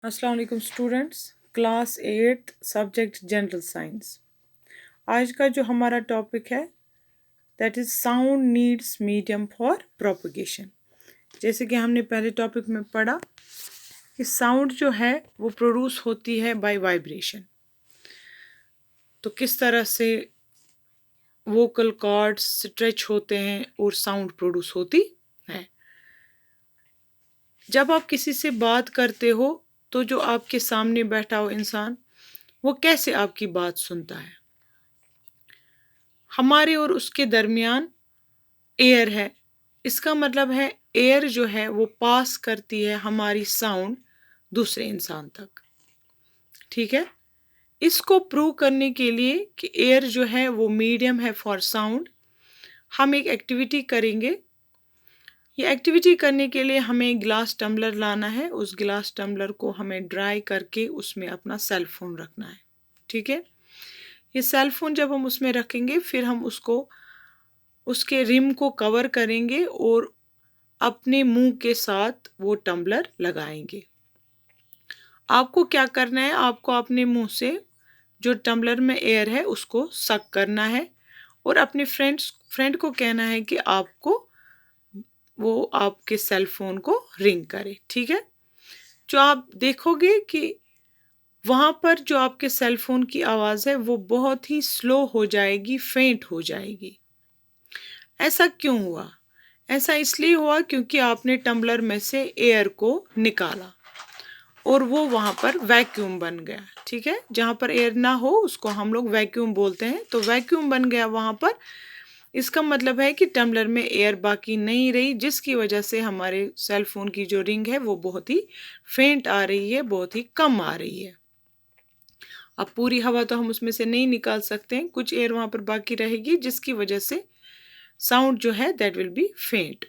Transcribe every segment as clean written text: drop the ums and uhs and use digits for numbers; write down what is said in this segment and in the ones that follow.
अस्सलाम वालेकुम students, class 8 subject general science. आज का जो हमारा टॉपिक है that is sound needs medium for propagation. जैसे कि हमने पहले टॉपिक में पढ़ा कि साउंड जो है वो प्रोड्यूस होती है बाय वाइब्रेशन। तो किस तरह से वोकल कॉर्ड्स स्ट्रेच होते हैं और साउंड प्रोड्यूस होती है। जब आप किसी से बात करते हो तो जो आपके सामने बैठा हो इंसान वो कैसे आपकी बात सुनता है। हमारे और उसके दरमियान एयर है। इसका मतलब है एयर जो है वो पास करती है हमारी साउंड दूसरे इंसान तक। ठीक है, इसको प्रूव करने के लिए कि एयर जो है वो मीडियम है फॉर साउंड, हम एक एक्टिविटी करेंगे। ये एक्टिविटी करने के लिए हमें ग्लास टम्बलर लाना है। उस ग्लास टम्बलर को हमें ड्राई करके उसमें अपना सेल फोन रखना है। ठीक है, ये सेल फोन जब हम उसमें रखेंगे फिर हम उसको उसके रिम को कवर करेंगे और अपने मुंह के साथ वो टम्बलर लगाएंगे। आपको क्या करना है, आपको अपने मुंह से जो टम्बलर में एयर है उसको सक करना है और अपने फ्रेंड को कहना है कि आपको वो आपके सेल फोन को रिंग करे। ठीक है, जो आप देखोगे कि वहाँ पर जो आपके सेल फोन की आवाज़ है वो बहुत ही स्लो हो जाएगी, फेंट हो जाएगी। ऐसा क्यों हुआ? ऐसा इसलिए हुआ क्योंकि आपने टम्बलर में से एयर को निकाला और वो वहाँ पर वैक्यूम बन गया। ठीक है, जहाँ पर एयर ना हो उसको हम लोग वैक्यूम बोलते हैं। तो वैक्यूम बन गया वहाँ पर, इसका मतलब है कि टम्बलर में एयर बाकी नहीं रही, जिसकी वजह से हमारे सेल फोन की जो रिंग है वो बहुत ही फेंट आ रही है, बहुत ही कम आ रही है। अब पूरी हवा तो हम उसमें से नहीं निकाल सकते हैं, कुछ एयर वहाँ पर बाकी रहेगी जिसकी वजह से साउंड जो है दैट विल बी फेंट,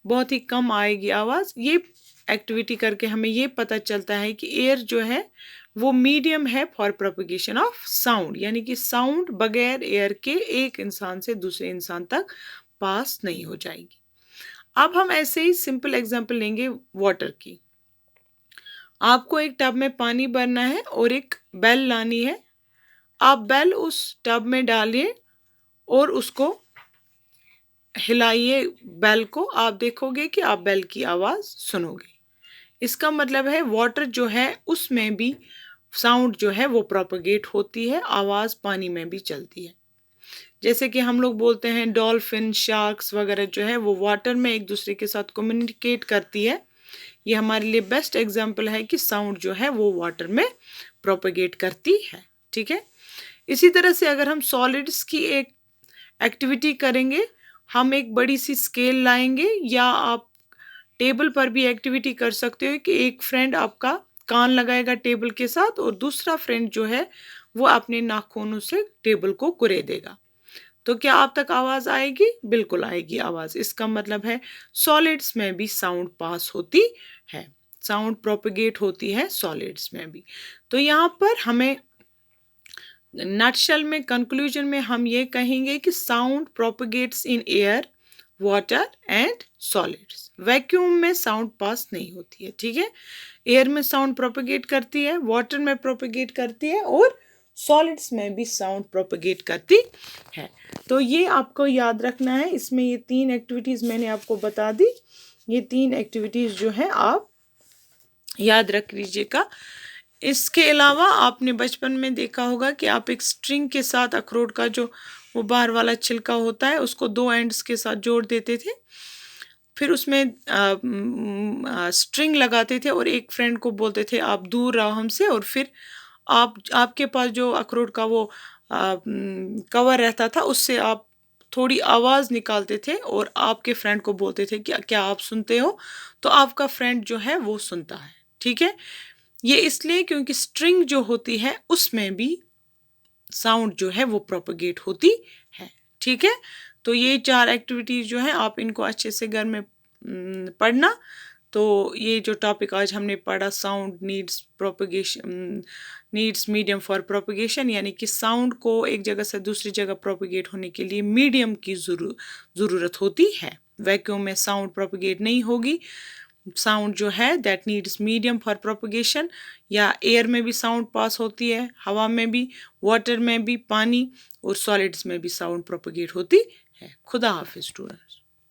बहुत ही कम आएगी आवाज़। ये एक्टिविटी करके हमें ये पता चलता है कि एयर जो है वो मीडियम है फॉर प्रोपगेशन ऑफ साउंड, यानी कि साउंड बगैर एयर के एक इंसान से दूसरे इंसान तक पास नहीं हो जाएगी। अब हम ऐसे ही सिंपल एग्जांपल लेंगे वाटर की। आपको एक टब में पानी भरना है और एक बेल लानी है। आप बेल उस टब में डालिए और उसको हिलाइए बेल को, आप देखोगे कि आप बेल की आवाज़ सुनोगे। इसका मतलब है वाटर जो है उसमें भी साउंड जो है वो प्रोपगेट होती है, आवाज़ पानी में भी चलती है। जैसे कि हम लोग बोलते हैं डॉल्फिन, शार्क्स वगैरह जो है वो वाटर में एक दूसरे के साथ कम्युनिकेट करती है। ये हमारे लिए बेस्ट एग्जाम्पल है कि साउंड जो है वो वाटर में प्रोपगेट करती है। ठीक है, इसी तरह से अगर हम सॉलिड्स की एक एक्टिविटी करेंगे, हम एक बड़ी सी स्केल लाएंगे या आप टेबल पर भी एक्टिविटी कर सकते हो कि एक फ्रेंड आपका कान लगाएगा टेबल के साथ और दूसरा फ्रेंड जो है वो अपने नाखूनों से टेबल को कुरे देगा। तो क्या आप तक आवाज़ आएगी? बिल्कुल आएगी आवाज़। इसका मतलब है सॉलिड्स में भी साउंड पास होती है, साउंड प्रोपगेट होती है सॉलिड्स में भी। तो यहाँ पर हमें नटशेल में, कंक्लूजन में हम ये कहेंगे कि sound propagates in air, water and solids. Vacuum में साउंड पास नहीं होती है। ठीक है, एयर में साउंड प्रोपगेट करती है, वाटर में प्रोपगेट करती है और सॉलिड्स में भी साउंड प्रोपगेट करती है। तो ये आपको याद रखना है। इसमें ये 3 एक्टिविटीज़ मैंने आपको बता दी। ये 3 एक्टिविटीज़ जो है आप याद रख लीजिएगा। इसके अलावा आपने बचपन में देखा होगा कि आप एक स्ट्रिंग के साथ अखरोट का जो वो बाहर वाला छिलका होता है उसको 2 एंड्स के साथ जोड़ देते थे, फिर उसमें स्ट्रिंग लगाते थे और एक फ्रेंड को बोलते थे आप दूर रहो हमसे, और फिर आपके पास जो अखरोट का वो कवर रहता था उससे आप थोड़ी आवाज़ निकालते थे और आपके फ्रेंड को बोलते थे कि क्या आप सुनते हो, तो आपका फ्रेंड जो है वो सुनता है। ठीक है, ये इसलिए क्योंकि स्ट्रिंग जो होती है उसमें भी साउंड जो है वो प्रोपगेट होती है। ठीक है, तो ये 4 एक्टिविटीज जो है आप इनको अच्छे से घर में पढ़ना। तो ये जो टॉपिक आज हमने पढ़ा, sound needs propagation, needs medium for propagation, यानी कि साउंड को एक जगह से दूसरी जगह प्रोपगेट होने के लिए मीडियम की ज़रूरत होती है। वैक्यूम में साउंड प्रोपगेट नहीं होगी, साउंड जो है that needs medium for propagation, या एयर में भी साउंड पास होती है, हवा में भी, वाटर में भी, पानी और सॉलिड्स में भी साउंड प्रोपगेट होती है। खुदा हाफिज स्टूडेंट्स।